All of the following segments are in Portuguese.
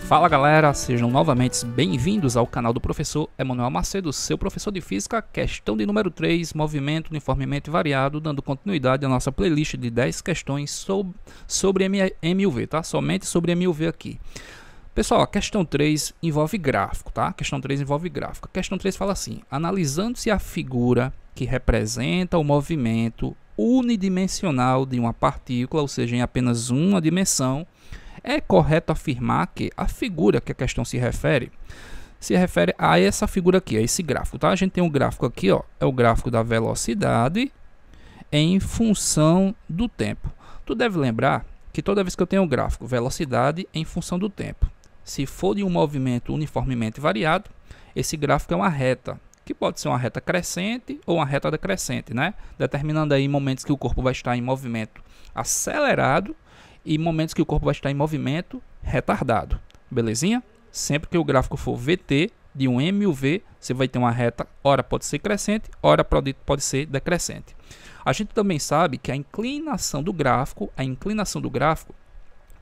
Fala galera, sejam novamente bem-vindos ao canal do professor Emanuel Macedo, seu professor de física, questão de número 3, movimento uniformemente variado, dando continuidade à nossa playlist de 10 questões sobre MUV, tá? Somente sobre MUV aqui. Pessoal, a questão 3 envolve gráfico, tá? A questão 3 envolve gráfico. A questão 3 fala assim: analisando-se a figura que representa o movimento unidimensional de uma partícula, ou seja, em apenas uma dimensão, é correto afirmar que a figura que a questão se refere a essa figura aqui, a esse gráfico, tá? A gente tem um gráfico aqui, ó, é o gráfico da velocidade em função do tempo. Tu deve lembrar que toda vez que eu tenho um gráfico, velocidade em função do tempo, se for de um movimento uniformemente variado, esse gráfico é uma reta, que pode ser uma reta crescente ou uma reta decrescente, né? Determinando aí momentos que o corpo vai estar em movimento acelerado e momentos que o corpo vai estar em movimento retardado, belezinha? Sempre que o gráfico for VT de um MUV, você vai ter uma reta, ora pode ser crescente, ora pode ser decrescente. A gente também sabe que a inclinação do gráfico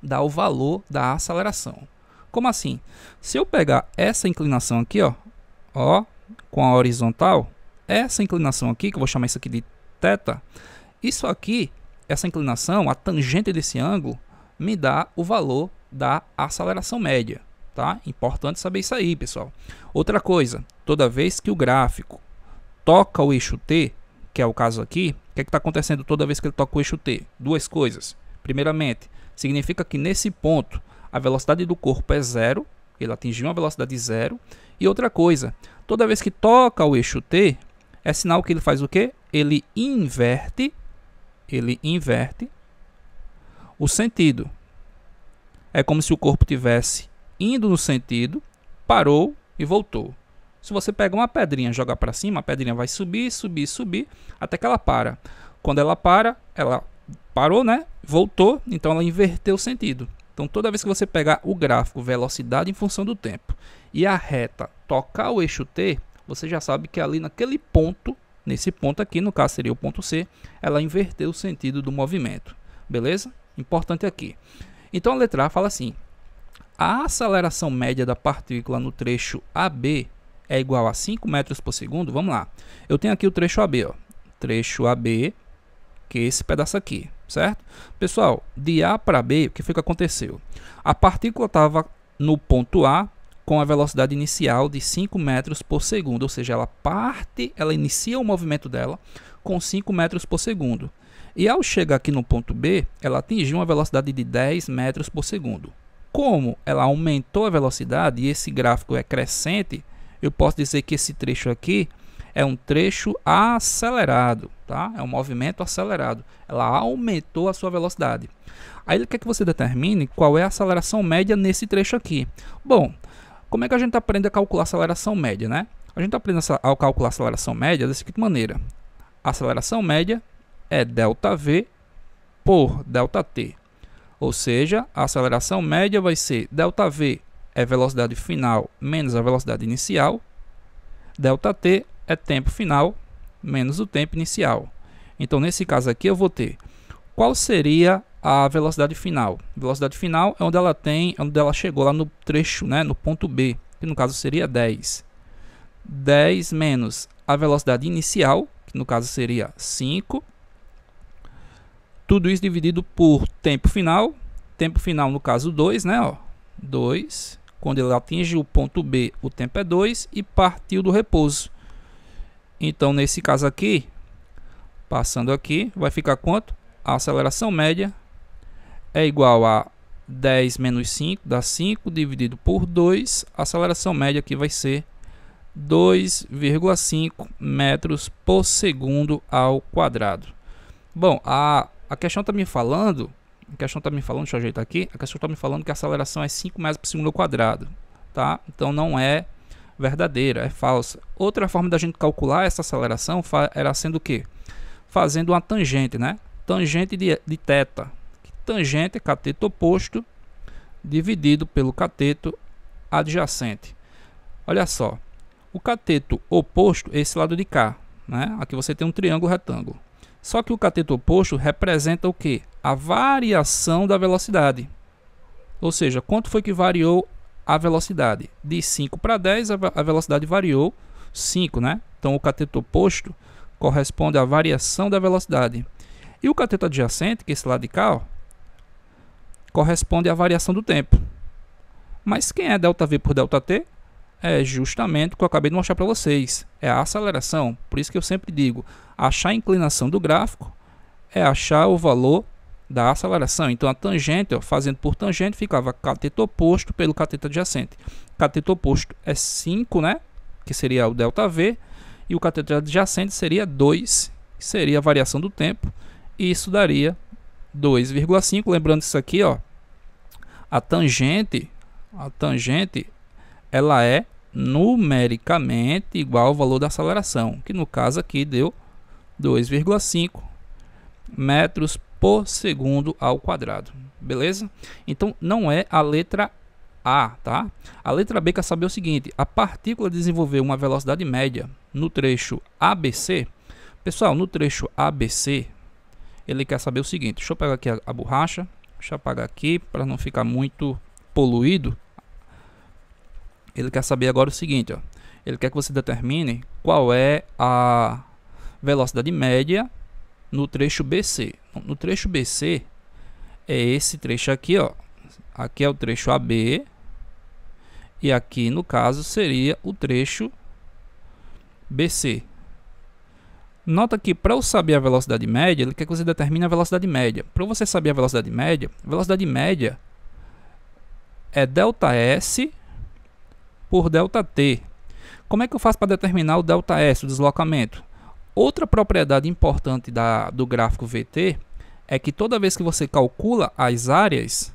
dá o valor da aceleração. Como assim? Se eu pegar essa inclinação aqui, ó, com a horizontal, essa inclinação aqui, que eu vou chamar isso aqui de θ, isso aqui, essa inclinação, a tangente desse ângulo, me dá o valor da aceleração média, tá? Importante saber isso aí, pessoal. Outra coisa, toda vez que o gráfico toca o eixo T, que é o caso aqui, o que está acontecendo toda vez que ele toca o eixo T? Duas coisas. Primeiramente, significa que nesse ponto a velocidade do corpo é zero, ele atingiu uma velocidade zero. E outra coisa, toda vez que toca o eixo T, é sinal que ele faz o quê? Ele inverte o sentido. É como se o corpo tivesse indo no sentido, parou e voltou. Se você pegar uma pedrinha e jogar para cima, a pedrinha vai subir, subir, subir, até que ela para. Quando ela para, ela parou, né? Voltou, então ela inverteu o sentido. Então toda vez que você pegar o gráfico velocidade em função do tempo e a reta tocar o eixo T, você já sabe que ali naquele ponto, nesse ponto aqui, no caso seria o ponto C, ela inverteu o sentido do movimento. Beleza? Importante aqui. Então a letra A fala assim: a aceleração média da partícula no trecho AB é igual a 5 metros por segundo. Vamos lá. Eu tenho aqui o trecho AB, ó. Trecho AB, que é esse pedaço aqui, certo? Pessoal, de A para B, o que foi que aconteceu? A partícula estava no ponto A com a velocidade inicial de 5 metros por segundo, ou seja, ela inicia o movimento dela com 5 metros por segundo. E ao chegar aqui no ponto B, ela atingiu uma velocidade de 10 metros por segundo. Como ela aumentou a velocidade e esse gráfico é crescente, eu posso dizer que esse trecho aqui é um trecho acelerado, tá? É um movimento acelerado. Ela aumentou a sua velocidade. Aí ele quer que você determine qual é a aceleração média nesse trecho aqui. Bom, como é que a gente aprende a calcular a aceleração média, né? A gente aprende a calcular a aceleração média da seguinte maneira: a aceleração média é ΔV por ΔT. Ou seja, a aceleração média vai ser ΔV é velocidade final menos a velocidade inicial, ΔT é tempo final menos o tempo inicial. Então, nesse caso aqui, eu vou ter qual seria a velocidade final. A velocidade final é onde ela chegou lá no trecho, né, no ponto B, que no caso seria 10. 10 menos a velocidade inicial, que no caso seria 5. Tudo isso dividido por tempo final no caso 2, né, ó, 2. Quando ele atinge o ponto B, o tempo é 2 e partiu do repouso. Então, nesse caso aqui, passando aqui, vai ficar quanto? A aceleração média é igual a 10 menos 5, dá 5, dividido por 2. A aceleração média aqui vai ser 2,5 metros por segundo ao quadrado. Bom, a questão está me falando, deixa eu ajeitar aqui, a questão está me falando que a aceleração é 5 metros por segundo ao quadrado, tá? Então não é verdadeira, é falsa. Outra forma da gente calcular essa aceleração era sendo o quê? Fazendo uma tangente, né? Tangente de θ. Tangente é cateto oposto dividido pelo cateto adjacente. Olha só, o cateto oposto é esse lado de cá, né? Aqui você tem um triângulo retângulo. Só que o cateto oposto representa o quê? A variação da velocidade. Ou seja, quanto foi que variou a velocidade. De 5 para 10, a velocidade variou 5, né? Então, o cateto oposto corresponde à variação da velocidade. E o cateto adjacente, que é esse lado de cá, ó, corresponde à variação do tempo. Mas quem é ΔV por ΔT? É justamente o que eu acabei de mostrar para vocês. É a aceleração. Por isso que eu sempre digo, achar a inclinação do gráfico é achar o valor da aceleração. Então a tangente, ó, fazendo por tangente, ficava cateto oposto pelo cateto adjacente. Cateto oposto é 5, né? Que seria o ΔV. E o cateto adjacente seria 2, que seria a variação do tempo. E isso daria 2,5. Lembrando isso aqui, ó, a tangente ela é numericamente igual ao valor da aceleração, que no caso aqui deu 2,5 metros por segundo ao quadrado, beleza? Então não é a letra A, tá? A letra B quer saber o seguinte: a partícula desenvolveu uma velocidade média no trecho ABC. Pessoal, no trecho ABC, ele quer saber o seguinte. Deixa eu pegar aqui a borracha, deixa eu apagar aqui para não ficar muito poluído. Ele quer saber agora o seguinte, ó. Ele quer que você determine qual é a velocidade média no trecho BC. No trecho BC é esse trecho aqui, ó. Aqui é o trecho AB e aqui no caso seria o trecho BC. Nota que para eu saber a velocidade média, ele quer que você determine a velocidade média. Para você saber a velocidade média é ΔS por ΔT. Como é que eu faço para determinar o ΔS, o deslocamento? Outra propriedade importante do gráfico VT é que toda vez que você calcula as áreas,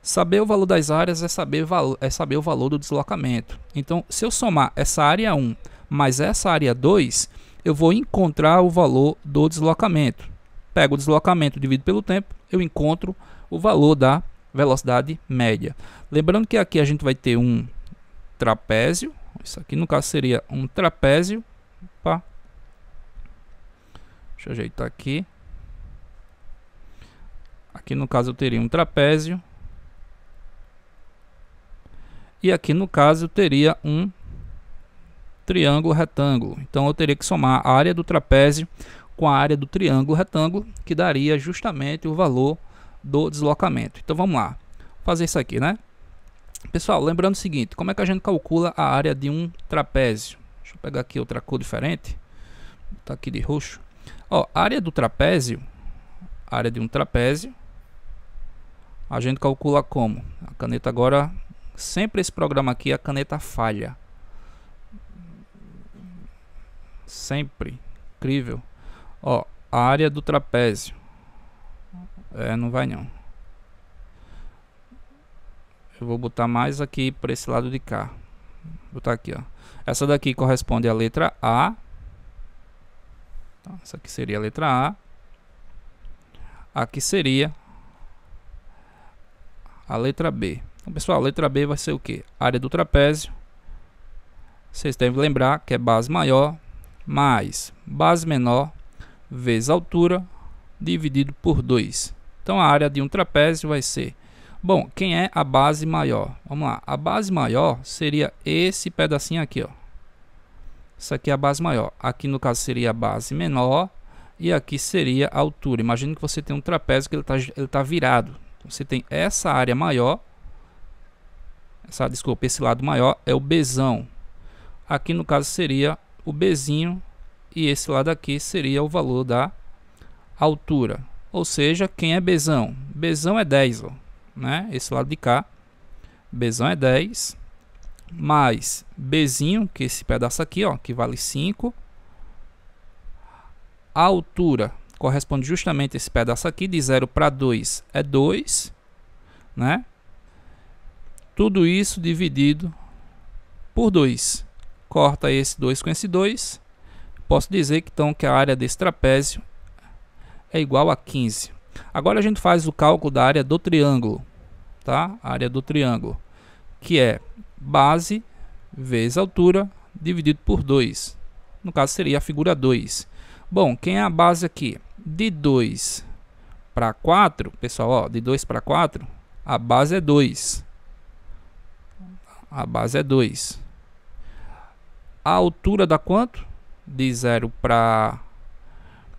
saber o valor das áreas é saber o valor do deslocamento. Então, se eu somar essa área 1 mais essa área 2, eu vou encontrar o valor do deslocamento. Pego o deslocamento, divido pelo tempo, eu encontro o valor da velocidade média. Lembrando que aqui a gente vai ter um trapézio. Isso aqui no caso seria um trapézio. Opa. Deixa eu ajeitar aqui. Aqui no caso eu teria um trapézio. E aqui no caso eu teria um triângulo retângulo. Então eu teria que somar a área do trapézio com a área do triângulo retângulo, que daria justamente o valor do deslocamento. Então vamos lá, fazer isso aqui, né? Pessoal, lembrando o seguinte, como é que a gente calcula a área de um trapézio? Deixa eu pegar aqui outra cor diferente. Vou botar aqui de roxo. Ó, a área do trapézio, a área de um trapézio, a gente calcula como? A caneta agora, sempre esse programa aqui, a caneta falha. Sempre. Incrível. Ó, a área do trapézio. Não vai não. Eu vou botar mais aqui para esse lado de cá. Vou botar aqui, ó. Essa daqui corresponde à letra A. Então, essa aqui seria a letra A. Aqui seria a letra B. Então, pessoal, a letra B vai ser o quê? Área do trapézio. Vocês devem lembrar que é base maior mais base menor vezes altura dividido por 2. Então a área de um trapézio vai ser... Bom, quem é a base maior? Vamos lá. A base maior seria esse pedacinho aqui, ó. Isso aqui é a base maior. Aqui no caso seria a base menor e aqui seria a altura. Imagine que você tem um trapézio que ele tá virado. Você tem essa área maior. Desculpa, esse lado maior é o Bzão. Aqui no caso seria o Bzinho e esse lado aqui seria o valor da altura. Ou seja, quem é Bzão? Bzão é 10, ó, né? Esse lado de cá, Bzão é 10, mais Bzinho, que é esse pedaço aqui, ó, que vale 5. A altura corresponde justamente a esse pedaço aqui, de 0 para 2 é 2, né? Tudo isso dividido por 2. Corta esse 2 com esse 2. Posso dizer que, então, que a área desse trapézio é igual a 15. Agora a gente faz o cálculo da área do triângulo, tá? A área do triângulo, que é base vezes altura dividido por 2. No caso seria a figura 2. Bom, quem é a base aqui? De 2 para 4, pessoal, ó, de 2 para 4, a base é 2. A base é 2. A altura dá quanto? De 0 para...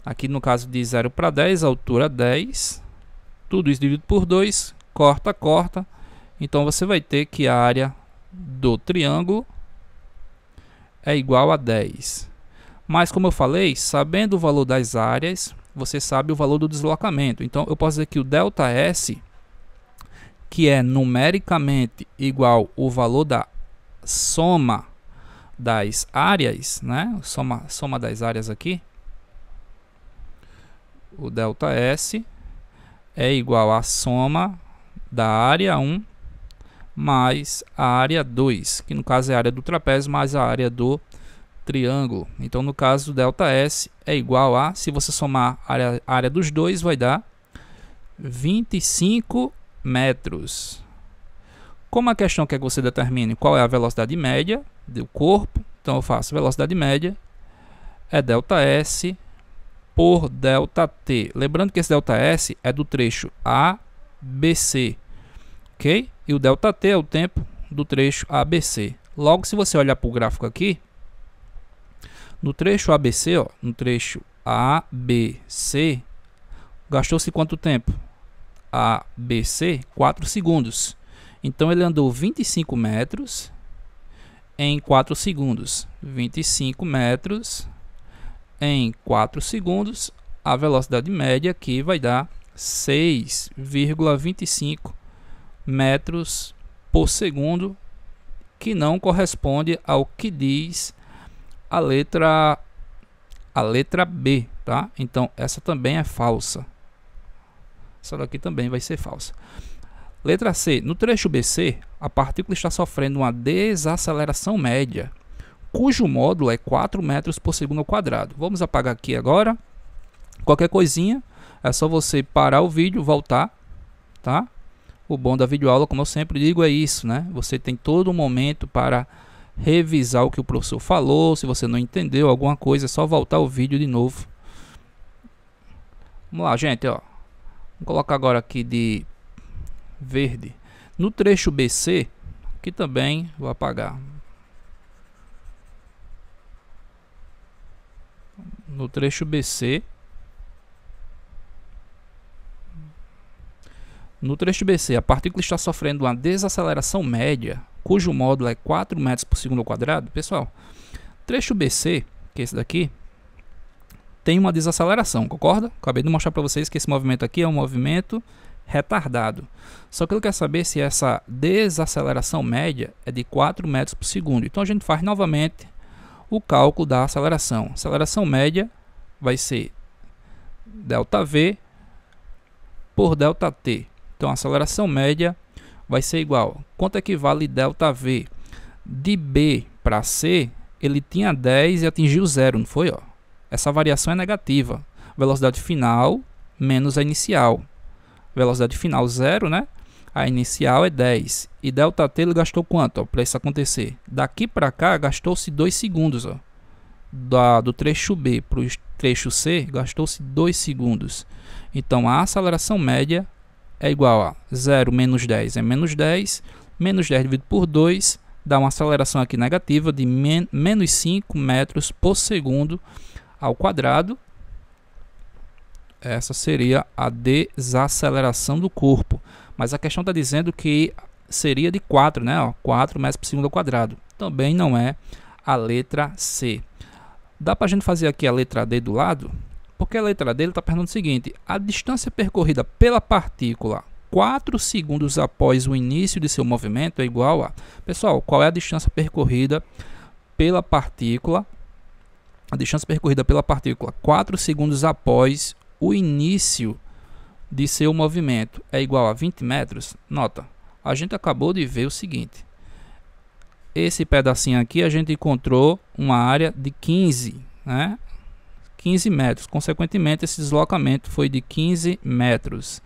Aqui no caso de 0 para 10, a altura 10. Tudo isso dividido por 2. Corta, corta. Então você vai ter que a área do triângulo é igual a 10. Mas como eu falei, sabendo o valor das áreas, você sabe o valor do deslocamento. Então eu posso dizer que o ΔS, que é numericamente igual ao valor da soma das áreas, né? Soma das áreas aqui. O ΔS é igual à soma da área 1 mais a área 2, que no caso é a área do trapézio mais a área do triângulo. Então no caso do ΔS é igual a, se você somar a área dos dois, vai dar 25 metros. Como a questão quer que você determine qual é a velocidade média do corpo, então eu faço velocidade média é ΔS por ΔT. Lembrando que esse ΔS é do trecho ABC, ok? E o ΔT é o tempo do trecho ABC. Logo, se você olhar para o gráfico aqui, no trecho ABC, ó, no trecho ABC, gastou-se quanto tempo? ABC, 4 segundos. Então ele andou 25 metros em 4 segundos. 25 metros em 4 segundos. A velocidade média aqui vai dar 6,25 metros por segundo, que não corresponde ao que diz a letra B, tá? Então essa também é falsa. Essa daqui também vai ser falsa. Letra C. No trecho BC, a partícula está sofrendo uma desaceleração média, cujo módulo é 4 metros por segundo ao quadrado. Vamos apagar aqui agora. Qualquer coisinha, é só você parar o vídeo, voltar, tá? O bom da videoaula, como eu sempre digo, é isso, né? Você tem todo um momento para revisar o que o professor falou. Se você não entendeu alguma coisa, é só voltar o vídeo de novo. Vamos lá, gente, ó. Vou colocar agora aqui de verde. No trecho BC, que também vou apagar. No trecho BC, a partícula está sofrendo uma desaceleração média, cujo módulo é 4 metros por segundo ao quadrado. Pessoal, trecho BC, que é esse daqui, tem uma desaceleração, concorda? Acabei de mostrar para vocês que esse movimento aqui é um movimento retardado. Só que ele quer saber se essa desaceleração média é de 4 metros por segundo. Então a gente faz novamente o cálculo da aceleração. A aceleração média vai ser ΔV por ΔT. Então a aceleração média vai ser igual. Quanto equivale ΔV? De B para C, ele tinha 10 e atingiu 0, não foi? Ó? Essa variação é negativa. Velocidade final menos a inicial. Velocidade final 0, né? A inicial é 10. E ΔT ele gastou quanto para isso acontecer? Daqui para cá gastou-se 2 segundos. Ó. Do trecho B para o trecho C gastou-se 2 segundos. Então a aceleração média é igual a 0 menos 10 é menos 10. Menos 10 dividido por 2 dá uma aceleração aqui negativa de menos 5 metros por segundo ao quadrado. Essa seria a desaceleração do corpo. Mas a questão está dizendo que seria de 4, né? Ó, 4 metros por segundo ao quadrado. Também não é a letra C. Dá para a gente fazer aqui a letra D do lado? Porque a letra D está perguntando o seguinte. A distância percorrida pela partícula 4 segundos após o início de seu movimento é igual a... Pessoal, qual é a distância percorrida pela partícula? A distância percorrida pela partícula 4 segundos após o início de seu movimento é igual a 20 metros. Nota, a gente acabou de ver o seguinte. Esse pedacinho aqui a gente encontrou uma área de 15, né? 15 metros. Consequentemente, esse deslocamento foi de 15 metros.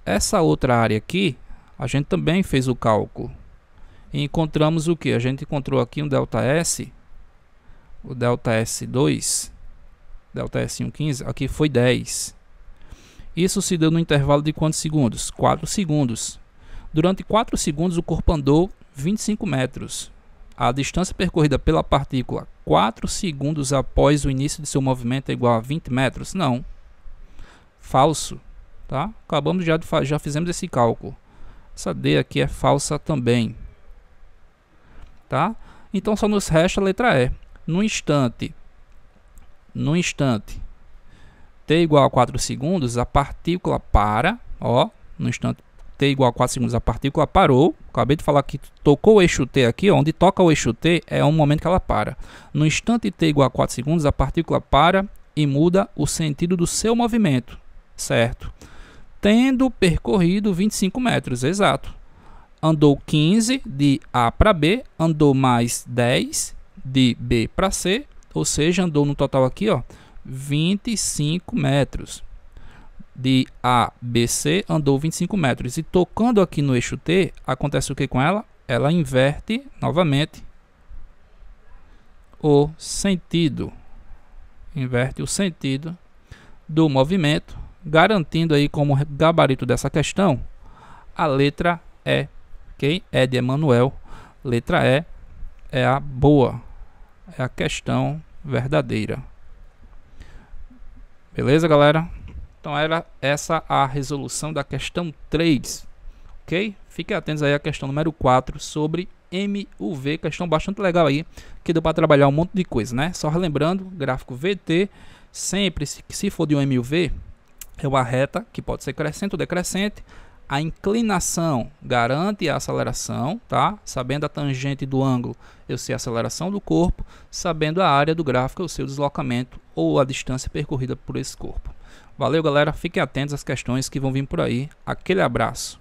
Essa outra área aqui, a gente também fez o cálculo. E encontramos o que? A gente encontrou aqui um ΔS, o ΔS2, ΔS1, 15, aqui foi 10. Isso se deu no intervalo de quantos segundos? 4 segundos. Durante 4 segundos o corpo andou 25 metros. A distância percorrida pela partícula 4 segundos após o início de seu movimento é igual a 20 metros? Não. Falso. Tá? Acabamos já fizemos esse cálculo. Essa D aqui é falsa também. Tá? Então só nos resta a letra E. No instante t igual a 4 segundos, a partícula para. Ó, no instante t igual a 4 segundos, a partícula parou. Acabei de falar que tocou o eixo T aqui, ó, onde toca o eixo T é um momento que ela para. No instante t igual a 4 segundos, a partícula para e muda o sentido do seu movimento, certo? Tendo percorrido 25 metros, exato. Andou 15 de A para B, andou mais 10 de B para C, ou seja, andou no total aqui, ó, 25 metros. De A, B, C, andou 25 metros. E tocando aqui no eixo T, acontece o que com ela? Ela inverte novamente o sentido. Inverte o sentido do movimento, garantindo aí como gabarito dessa questão a letra E. Ok? E de Emanuel. Letra E é a boa. É a questão verdadeira. Beleza, galera? Então era essa a resolução da questão 3, ok? Fiquem atentos aí à questão número 4 sobre MUV, questão bastante legal aí, que deu para trabalhar um monte de coisa, né? Só relembrando, gráfico VT, sempre se for de um MUV, é uma reta que pode ser crescente ou decrescente. A inclinação garante a aceleração, tá? Sabendo a tangente do ângulo, eu sei a aceleração do corpo. Sabendo a área do gráfico, eu sei o deslocamento ou a distância percorrida por esse corpo. Valeu, galera. Fiquem atentos às questões que vão vir por aí. Aquele abraço.